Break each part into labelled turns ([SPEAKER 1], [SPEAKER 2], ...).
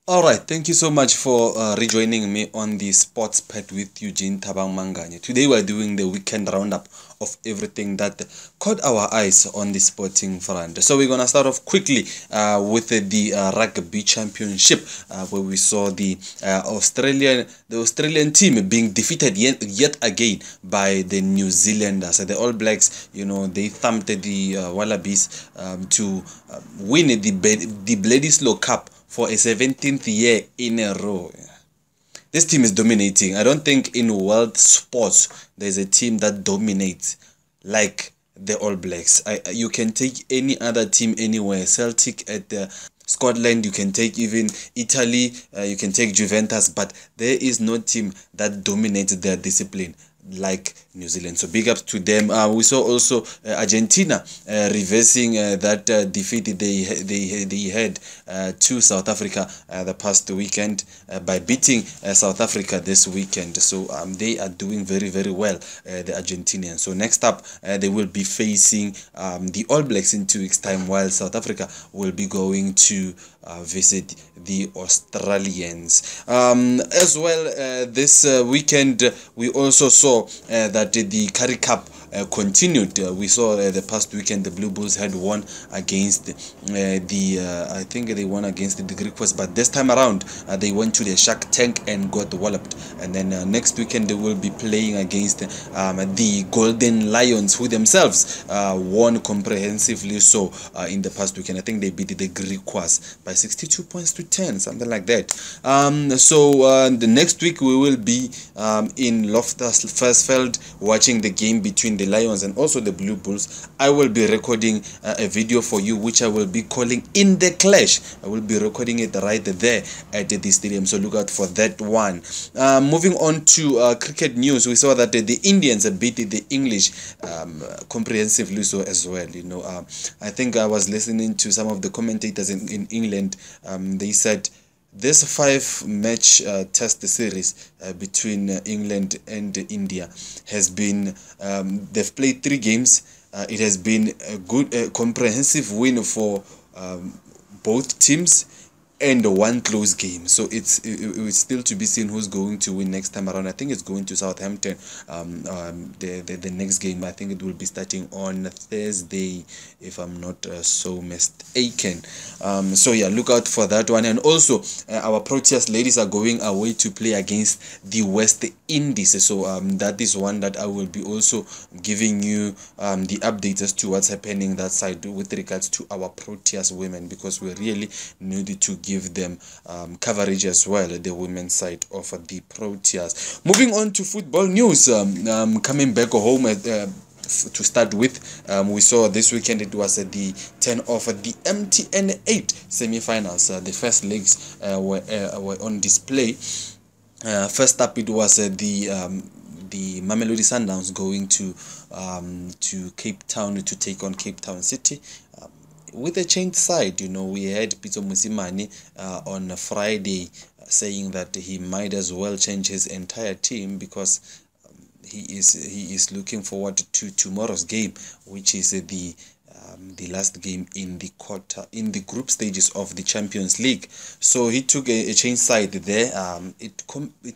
[SPEAKER 1] All right, thank you so much for rejoining me on the SportPad with Eugene Tabang Manganye. Today we're doing the weekend roundup of everything that caught our eyes on the sporting front. So we're gonna start off quickly with the rugby championship, where we saw the Australian team being defeated yet again by the New Zealanders. The All Blacks, they thumped the Wallabies to win the Bledisloe Cup for a 17th year in a row. This team is dominating. I don't think in world sports there's a team that dominates like the All Blacks. You can take any other team anywhere. Celtic at Scotland, you can take even Italy, you can take Juventus, but there is no team that dominates their discipline like New Zealand. So big ups to them. We saw also Argentina reversing that defeat they had to South Africa the past weekend by beating South Africa this weekend. So they are doing very, very well, the Argentinians. So next up, they will be facing the All Blacks in 2 weeks' time, while South Africa will be going to visit the Australians. As well, this weekend, we also saw that the Currie Cup continued. We saw the past weekend the Blue Bulls had won against I think they won against the Griquas, but this time around they went to the Shark Tank and got walloped. And then next weekend they will be playing against the Golden Lions, who themselves won comprehensively so in the past weekend. I think they beat the Griquas by 62 points to 10, something like that. So the next week we will be in Loftus Versfeld watching the game between the Lions and also the Blue Bulls. I will be recording a video for you, which I will be calling In the Clash. I will be recording it right there at the stadium, so look out for that one. Moving on to cricket news, we saw that the Indians beat the English comprehensively so as well. I think I was listening to some of the commentators in England. They said this 5-match test series between England and India has been, they've played 3 games. It has been a good, comprehensive win for both teams, and 1 close game. So it's still to be seen who's going to win next time around. I think it's going to Southampton. The next game, I think it will be starting on Thursday, if I'm not so mistaken. So yeah, look out for that one. And also our Proteas ladies are going away to play against the West Indies. So that is one that I will be also giving you the updates as to what's happening that side with regards to our Proteas women, because we really need to give them coverage as well, the women's side of the Proteas. Moving on to football news, coming back home to start with, we saw this weekend it was the 10 of the MTN 8 semi-finals. The first legs were on display. First up, it was the Mamelodi Sundowns going to Cape Town to take on Cape Town City. With a changed side, we had Pitso Mosimane on Friday saying that he might as well change his entire team because he is looking forward to tomorrow's game, which is the last game in the group stages of the Champions League. So he took a change side there. It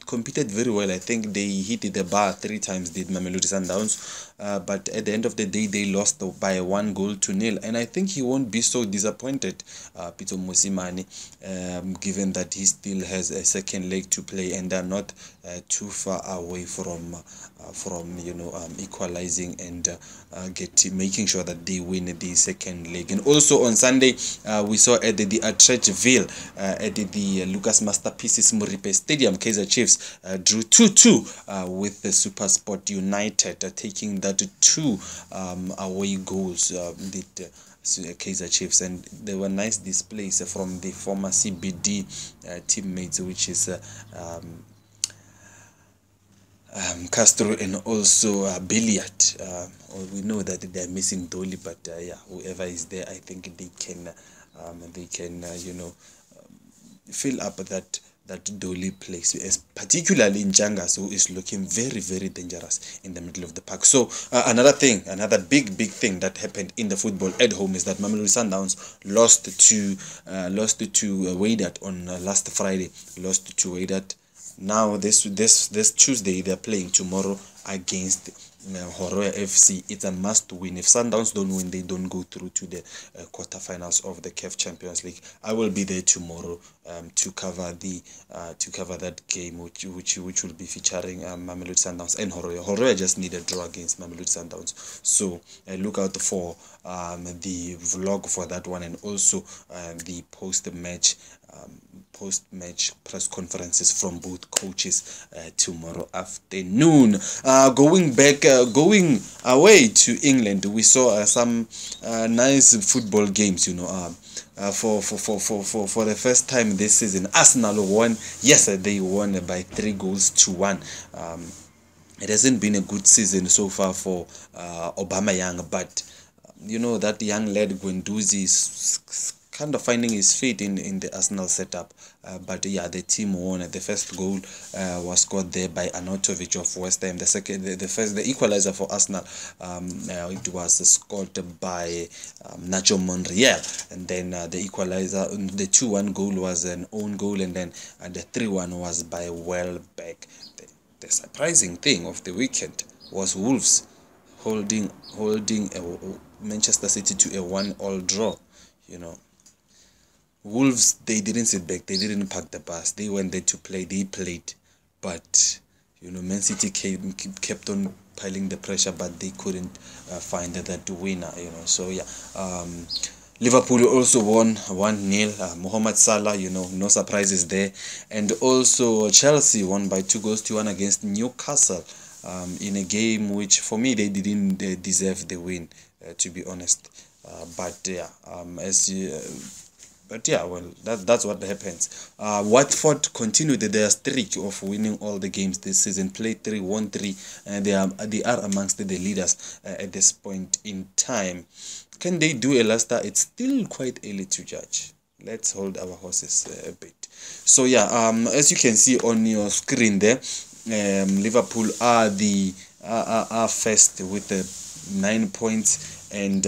[SPEAKER 1] competed very well. I think they hit the bar 3 times, did Mamelodi Sundowns, but at the end of the day they lost by 1-0, and I think he won't be so disappointed, Pitso Mosimane, given that he still has a second leg to play and they're not too far away from equalizing and making sure that they win the second leg. And also on Sunday, we saw at the Atteridgeville at the Lucas Masterpieces Moripe Stadium, Kaizer Chiefs drew 2-2 with the SuperSport United, taking that 2 away goals. Kaizer Chiefs, and there were nice displays from the former CBD teammates, which is Castro and also Billiard. We know that they're missing Dolly, but yeah, whoever is there, I think they can fill up that that Dolly plays, particularly in Jangas, who is looking very, very dangerous in the middle of the park. So another big thing that happened in the football at home is that Mamelodi Sundowns lost to Wydad on last Friday. Lost to Wydad. Now this Tuesday they're playing tomorrow against Horoya FC. It's a must win. If Sundowns don't win, they don't go through to the quarterfinals of the CAF Champions League. I will be there tomorrow to cover that game, which will be featuring Mamelodi Sundowns and Horoya. Horoya just need a draw against Mamelodi Sundowns, so look out for the vlog for that one, and also the post-match press conferences from both coaches tomorrow afternoon. Going away to England, we saw some nice football games. For the first time this season, Arsenal won. Yes, they won by 3-1. It hasn't been a good season so far for Aubameyang, but that young lad Guendouzi is kind of finding his feet in the Arsenal setup. But yeah, the team won. The first goal was scored there by Arnautovic of West Ham. The equalizer for Arsenal, it was scored by Nacho Monreal, and then the equalizer, the 2-1 goal was an own goal, and then the 3-1 was by Welbeck. The surprising thing of the weekend was Wolves holding Manchester City to a 1-1 draw. Wolves, they didn't sit back, they didn't park the bus, they went there to play, they played, but Man City kept on piling the pressure, but they couldn't find that winner. So yeah, Liverpool also won 1-0. Mohamed Salah, no surprises there, and also Chelsea won by 2-1 against Newcastle, in a game which for me they didn't deserve the win, to be honest. But yeah, well, that's what happens. Watford continued their streak of winning all the games this season. Played 3, won 3, and they are amongst the leaders at this point in time. Can they do a Leicester? It's still quite early to judge. Let's hold our horses a bit. So yeah, as you can see on your screen there, Liverpool are first with 9 points and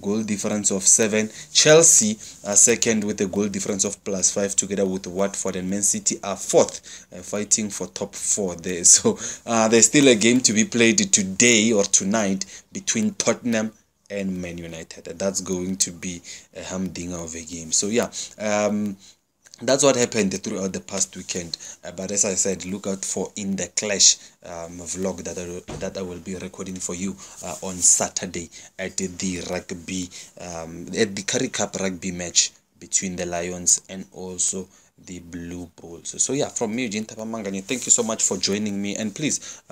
[SPEAKER 1] goal difference of 7. Chelsea are second with a goal difference of +5, together with Watford, and Man City are fourth, fighting for top 4 there. So there's still a game to be played today or tonight between Tottenham and Man United. That's going to be a humdinger of a game. So yeah, that's what happened throughout the past weekend. But as I said, look out for In the Clash vlog that I will be recording for you on Saturday at the rugby, at the Currie Cup rugby match between the Lions and also the Blue Bulls. So yeah, from me, Eugene Tapamangani, thank you so much for joining me, and please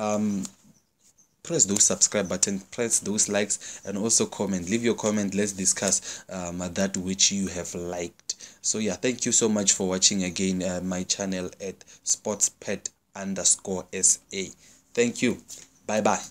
[SPEAKER 1] press those subscribe button, press those likes, and also comment. Leave your comment. Let's discuss that which you have liked. So yeah, thank you so much for watching again my channel at SportPad_SA. Thank you. Bye bye.